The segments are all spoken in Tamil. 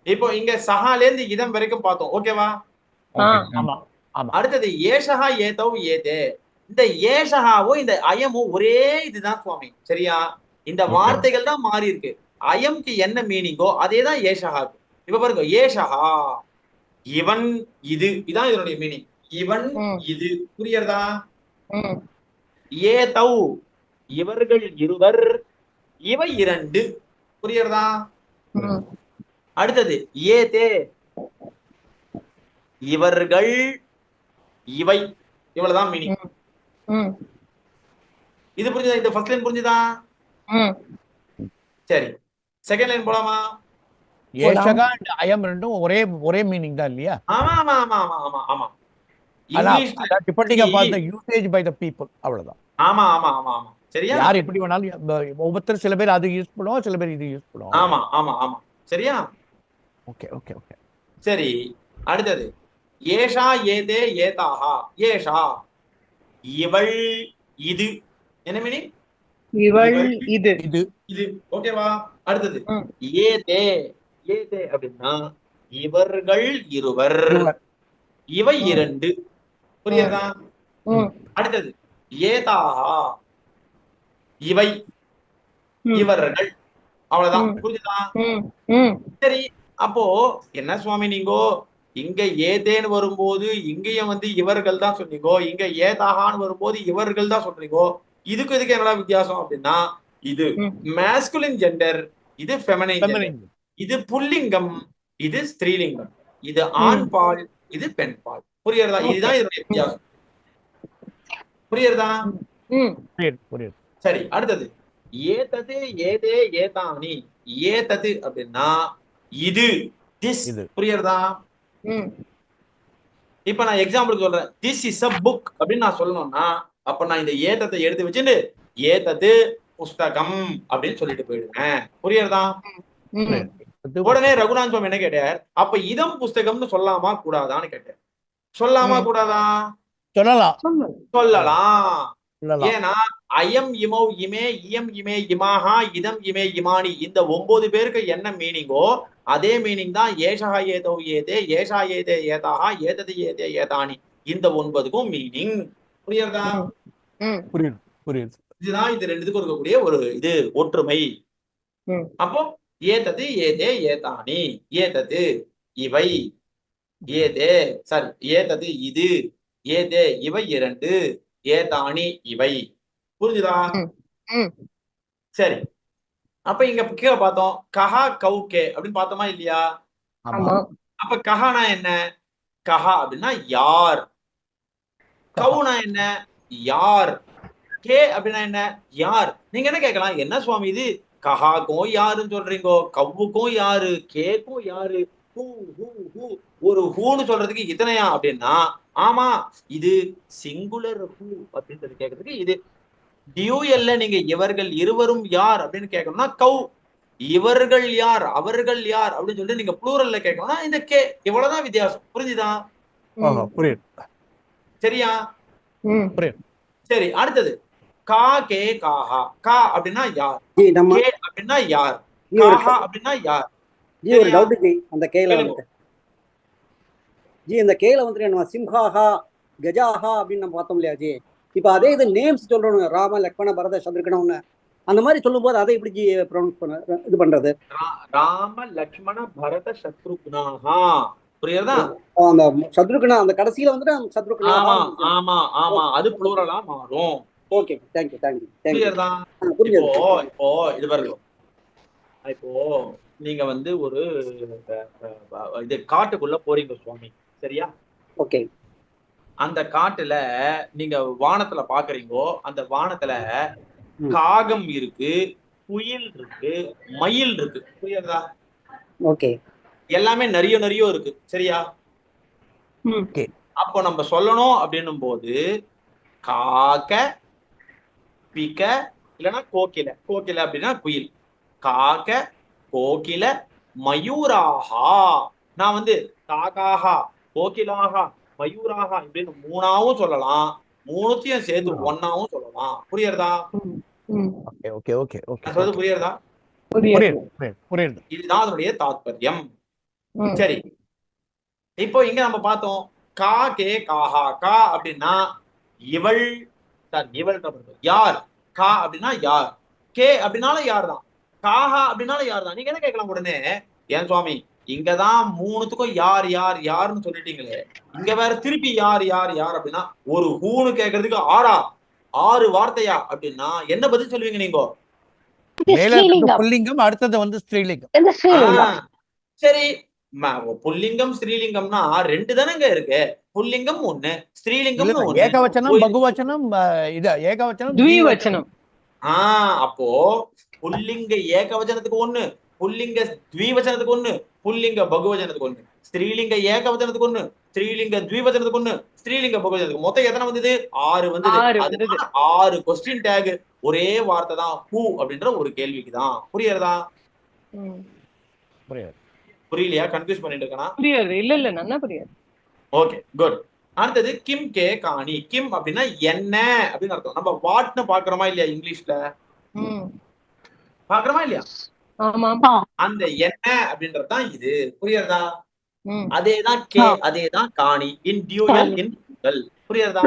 இப்போ இங்க சஹால இருந்து இதம் வரைக்கும் பார்த்தோம். ஓகேவா? ஆமா ஆமா. அடுத்தது ஏஷஹா ஏதௌ ஏதே. இந்த ஏஷஹாவும் இந்த அயமும் ஒரே இதுதான் சுவாமி. சரியா? இந்த ஓகே. வார்த்தைகள் தான் மாறி இருக்கு. அயம்க்கு என்ன மீனிங்கோ அதேதான் ஏஷஹாக்கு. இப்ப பாருங்க, ஏஷஹா இவன், இது இதான் இதனுடைய மீனிங். இவன், இது. புரியுறதா? ஏதௌ இவர்கள் இருவர், இவை இரண்டு. புரியுறதா? அடுத்தது ஏதே இவர்கள், இவை. இவ்வளவுதான் மீனிங். இது புரிஞ்சுதா? இந்த ஃபர்ஸ்ட் லைன் புரிஞ்சுதா? சரி, செகண்ட் லைன் போலாமா? ஏஷகா அண்ட் அயம் ரெண்டும் ஒரே ஒரே மீனிங் தான் இல்லையா? ஆமா ஆமா ஆமா ஆமா ஆமா ஆமா. ஆனா இங்கிலீஷ்ல depending upon the usage by the people, அவ்வளவுதான். ஆமா ஆமா ஆமா ஆமா. சரியா? யார் எப்படி வேணாலும் ஒவ்வொருத்தர் சில பேர் அது யூஸ் பண்ணுவோம், சில பேர் இது யூஸ் பண்ணுவோம், ஆமா அவ்வளவுதான். ஆமா ஆமா. சரியா? Okay okay okay. சரி, அடுத்தது ஏஷா ஏதே ஏதாஹா. ஏஷா இவள், இது. என்ன மீனிங்? இவள், இவள், இது. இது இது. ஓகேவா? அடுத்தது ஏதே. ஏதே அப்படின்னா இவர்கள் இருவர், இருவர். இவை இரண்டு. புரியுதா? அடுத்தது ஏதாஹா இவை, இவர்கள். அவ்வளவுதான். புரிஞ்சுதா? சரி, அப்போ என்ன சுவாமி நீங்கோ இங்க ஏதேன்னு வரும்போது இங்கேயும் வந்து இவர்கள் தான் சொன்னீங்கோ, இங்க ஏதாகான்னு வரும்போது இவர்கள் தான் சொல்றீங்கோ. இதுக்கு இதுக்கு என்னடா வித்தியாசம் அப்படின்னா, இது மேஸ்குலின் ஜெண்டர், இது ஃபெமினைன் ஜெண்டர். இது புல்லிங்கம், இது ஸ்திரீலிங்கம். இது ஆண் பால், இது பெண் பால். புரியுறதா? இதுதான் இதனுடைய வித்தியாசம். புரியுறதா? புரியுது. சரி, அடுத்தது ஏதது ஏதே ஏதானி. ஏதது அப்படின்னா இது, திஸ். இது. புரியுறதா? இப்ப நான் எக்ஸாம்பிளுக்கு சொல்றேன். திஸ் இஸ் அ புக் அப்படின்னு நான் சொல்லணும்னா, அப்ப நான் இந்த ஏதத்தை எடுத்து வச்சுட்டு ஏதது புஸ்தகம் அப்படின்னு சொல்லிட்டு போயிடுவேன். புரியுறதா? உடனே ரகுநாத் சுவாமி என்ன கேட்டார், அப்ப இதம் புஸ்தகம்னு சொல்லாமா கூடாதான்னு கேட்டார். சொல்லாமா கூடாதா? சொல்லலாம் சொல்லலாம். சொல்லலாம். ஏன்னா அயம் இமௌ இமே, இயம் இமே இமாஹா, இதம் இமே இமானி, இந்த 9 பேருக்கு என்ன மீனிங்கோ அதே மீனிங் தான் ஏஷா ஏதோ ஏதே, ஏஷா ஏதே ஏதாஹா, ஏதது ஏதே ஏதானி, இந்த 9க்கும் மீனிங். புரியுறதா? புரியுது புரியுது. இதுதான் இது ரெண்டுத்துக்கும் இருக்கக்கூடிய ஒரு இது ஒற்றுமை. அப்போ ஏதது ஏதே ஏதானி, ஏதது இவை, ஏதே சாரி ஏதது இது, ஏதே இவை இரண்டு, ஏதானி இவை. புரிஞ்சுதா? சரி, அப்ப இங்க கீழே பார்த்தோம் கஹா கௌகே அப்படின்னு பார்த்தோமா இல்லையா? அப்ப கஹானா என்ன? கஹா அப்படின்னா யார். கவுனா என்ன? யார். கே அப்படின்னா என்ன? யார். நீங்க என்ன கேட்கலாம், என்ன சுவாமி இது கஹாக்கும் யாருன்னு சொல்றீங்கோ, கவ்வுக்கும் யாரு, கேக்கும் யாரு, ஹூ ஹூ ஹூ, ஒரு ஹூன்னு சொல்றதுக்கு இத்தனையா அப்படின்னா, ஆமா, இது சிங்குலர் ஹூ அப்படின்றது கேட்கறதுக்கு இது. டியூஎல்ல நீங்க இவர்கள் இருவரும் யார் அப்படின்னு கேட்கணும்னா கவ். இவர்கள் யார், அவர்கள் யார் அப்படின்னு சொல்லிட்டு நீங்க ப்ளூரல்ல கேட்கணும்னா இந்த கே. இவ்வளவுதான் வித்தியாசம். புரிஞ்சுதா? புரியுது. சரியா? புரியுது. சரி, அடுத்தது கா கே காஹா. கா அப்படின்னா யார், கே அப்படின்னா யார், காஹா அப்படின்னா யார். ஜி ஒரு டவுட் ஜி, அந்த கேல வந்துட்டு ஜி இந்த கேல வந்துட்டு நம்ம சிம்ஹாஹா கஜாஹா அப்படின்னு நம்ம பார்த்தோம் இல்லையா ஜி? இப்ப அதே இது நேம்ஸ் சொல்றோம், ராம லக்ஷ்மண பரத சத்ருகணம்னு, அந்த மாதிரி சொல்லும் போது அதை எப்படி ஜி ப்ரொனவுன்ஸ் பண்ண இது பண்றது? ராம லக்ஷ்மண பரத சத்ருக்னாஹா. புரியுதா? அந்த சத்ருகணா அந்த கடைசியில வந்துட்டு சத்ருகணா. ஆமா ஆமா ஆமா, அது ப்ளூரலா மாறும். Okay, thank you thank you. புரியுதா? இப்போ இது பாருங்க, இப்போ நீங்க வந்து ஒரு இது காட்டுக்குள்ள போறீங்க சுவாமி. சரியா? ஓகே. அந்த காட்டுல நீங்க வானத்துல பாக்குறீங்கோ, அந்த வானத்துல காகம் இருக்கு, குயில் இருக்கு, மயில் இருக்கு. புரியுதா? ஓகே. எல்லாமே நிறைய நிறைய இருக்கு. சரியா? அப்போ நம்ம சொல்லணும் அப்படின்னும் போது காக்க, பிக்க, இல்லைன்னா கோகில. கோகில அப்படின்னா குயில். காக்க, கோகில, மயூராகா. நான் வந்து காக்காகா, கோகிலாகா, மயூராகா இப்படின்னு மூணாவும் சொல்லலாம், மூணுத்தையும் சேர்த்து ஒன்னாவும் சொல்லலாம். புரியுறதா? Okay okay okay. நான் சொல்றது புரியுறதா? புரியுது. இதுதான் அதனுடைய தாத்பரியம். சரி, இப்போ இங்க நம்ம பார்த்தோம் கா கே காஹா. கா அப்படின்னா இவள், இவள் யார், கா அப்படின்னா யார், கே அப்படின்னாலும் யார் தான், காஹா அப்படின்னாலும் யார் தான். நீங்க என்ன கேட்கலாம் உடனே, ஏன் சுவாமி இங்கதான் மூணுத்துக்கும் யார் யார் யாருன்னு சொல்லிட்டீங்களே, இங்க வேற திருப்பி யார் யார் யார் அப்படின்னா ஒரு ஹூன்னு கேட்கறதுக்கு 6 வார்த்தையா அப்படின்னா என்ன பதில் சொல்லுவீங்க நீங்க? புல்லிங்கம், அடுத்தது வந்து ஸ்ரீலிங்கம். சரி, புல்லிங்கம் ஸ்ரீலிங்கம்னா 2 தானங்க இருக்கு. புல்லிங்கம் 1, ஸ்திரீலிங்கம் 1. ஏகவச்சனம், பகுவச்சனம், இது ஏகவச்சனம், த்விவச்சனம். அப்போ புல்லிங்க ஏகவச்சனத்துக்கு 1, புல்லிங்க த்விவச்சனத்துக்கு 1, புல்லிங்க பகுவச்சனத்துக்கு 1, ஸ்திரீலிங்க ஏகவச்சனத்துக்கு 1, ஸ்திரீலிங்க த்விவச்சனத்துக்கு 1, ஸ்திரீலிங்க பகுவச்சனத்துக்கு மொத்தம் எத்தனை வந்தது? 6 வந்தது. 6 கொஸ்டின் டேக் ஒரே வார்த்தை தான், ஹூ அப்படின்ற ஒரு கேள்விக்கு தான். புரியுறதா? புரியலையா? கன்ஃபியூஸ் பண்ணிட்டு இருக்கனா? புரியாது. இல்ல நல்லா புரியாது. Okay, good. அடுத்தது கிம் கே காணி. கிம் அப்படின்னா என்ன அப்படின்னு அர்த்தம். நம்ம வாட்னு பாக்குறோமா இல்லையா இங்கிலீஷ்ல? பாக்குறோமா இல்லையா? அந்த என்ன அப்படின்றதுதான் இது. புரியுறதா? அதேதான் கே, அதேதான் காணி. இன் டியூயல், இன் ப்ளூரல். புரியுறதா?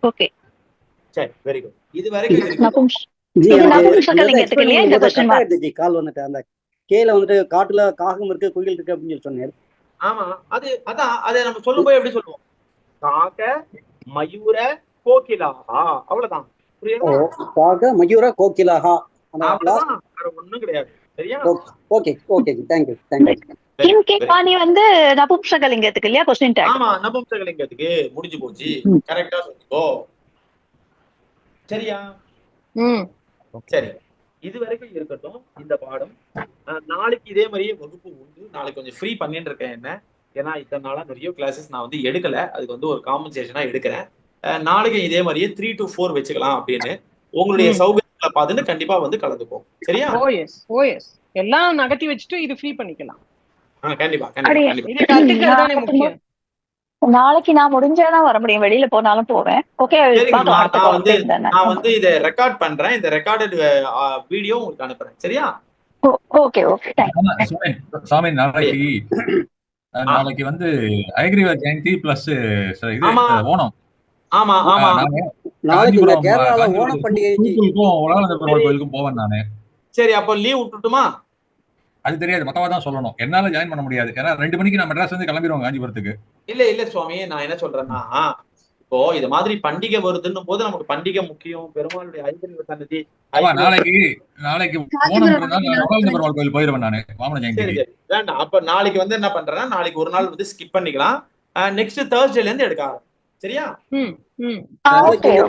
ஓகே, சரி, வெரி குட். இது வரைக்கும் கால் வந்துட்டு அந்த கேல வந்துட்டு காட்டுல காகம் இருக்கு, குயில் இருக்கு அப்படின்னு சொல்லி சொன்னேன். ஆமா, அதான் அதை நம்ம சொல்லும் போது எப்படி சொல்லுவோம்? காக மயூர கோகிலாஹா, அவ்வளவுதான். புரியுதா? காக மயூர கோகிலாஹா, அவ்வளவுதான், வேற ஒண்ணும் கிடையாது. சரியா? Okay okay, thank you thank you. Kim K காணி வந்து நபும்சகலிங்கத்துக்கு இல்லையா क्वेश्चन டேக்? ஆமா, நபும்சகலிங்கத்துக்கு முடிஞ்சு போச்சு. கரெக்ட்டா சொல்லிக்கோ. சரியா? சரி, இது வரைக்கும் இருக்கட்டும் இந்த பாடம். நாளைக்கு இதே மாதிரியே வகுப்பு உண்டு. நாளைக்கு கொஞ்சம் ஃப்ரீ பண்ணிட்டு இருக்கேன். என்ன ஏன்னா இத்தனை நாளா நிறைய கிளாஸஸ் நான் வந்து எடுக்கல, அதுக்கு வந்து ஒரு காம்பன்சேஷனா எடுக்கிறேன். நாளைக்கு இதே மாதிரியே 3 to 4 வச்சுக்கலாம் அப்படின்னு உங்களுடைய சௌகரியங்களை பார்த்துட்டு கண்டிப்பா வந்து கலந்துப்போம். சரியா? ஓஎஸ் எல்லாம் நகர்த்தி வச்சுட்டு இது ஃப்ரீ பண்ணிக்கலாம். கண்டிப்பா கண்டிப்பா. இது கத்துக்கிறது தானே முக்கியம். நாளைக்கு நான் முடிஞ்சாதான் வர முடியும், வெளியில போனாலும் போவேன். ஓகே, நான் வந்து இத ரெக்கார்ட் பண்றேன். இந்த ரெக்கார்டட் வீடியோ உங்களுக்கு அனுப்புறேன். சரியா? ஓகே ஓகே, சாமி நாளைக்கு வந்து ஐகிரிவ ஜெயந்தி பிளஸ் இது ஓணம். ஆமா ஆமா, நாளைக்கு கேரளால ஓணம் பண்டிகைக்கு உலகளந்த பெருமாள் கோயிலுக்கும் போவேன் நானு. சரி, அப்போ லீவ் விட்டுட்டுமா? அது தெரியாது, மத்தவா தான் சொல்லணும். என்னால ஜாயின் பண்ண முடியாது. ஏன்னா 2 மணிக்கு நான் மெட்ராஸ் வந்து கிளம்பிடுவோம் காஞ்சிபுரத்துக்கு. இல்ல சுவாமி, நான் என்ன சொல்றேன்னா, இப்போ இது மாதிரி பண்டிகை வருதுன்னும் போது நமக்கு பண்டிகை முக்கியம். பெருமாளுடைய ஐகிரிவ சன்னதி. நாளைக்கு ஓணம் உலகளந்த பெருமாள் கோயில் போயிருவேன் நானு, வாமன ஜெயந்தி. வேண்டாம், அப்ப நாளைக்கு வந்து என்ன பண்றேன்னா, நாளைக்கு ஒரு நாள் வந்து ஸ்கிப் பண்ணிக்கலாம். நெக்ஸ்ட் Thursdayல இருந்து எடுக்க ஆரம்பிக்கும். சரியா?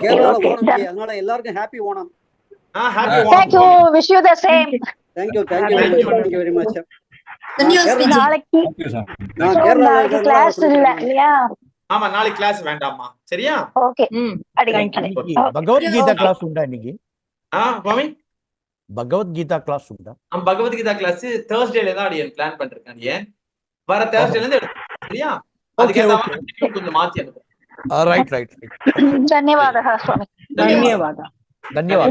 கேரளால ஓணம், அதனால எல்லாருக்கும் happy Onam. Happy Onam. Thank you, wish you the same. Thank you very much. நாளைக்கு கிளாஸ் இல்லையா? ஆமா, நாளைக்கு கிளாஸ் வேண்டாமா? சரியா? ஓகே, பகவத்கீதா கிளாஸ் உண்டா இன்னைக்கு? சுவாமி, பகவத்கீதா கிளாஸ் உண்டா? பகவத்கீதா கிளாஸ் Thursdayல தான் அடியேன் பிளான் பண்ணிருக்கேன். அடியேன் வர Thursdayல இருந்து எடுப்போம். சரியா? அதுக்கு கொஞ்சம் மாத்தி அனுப்புறேன். ரைட். ಧನ್ಯವಾದः ಸ್ವಾಮಿ. ಧನ್ಯವಾದ. ಧನ್ಯವಾದ.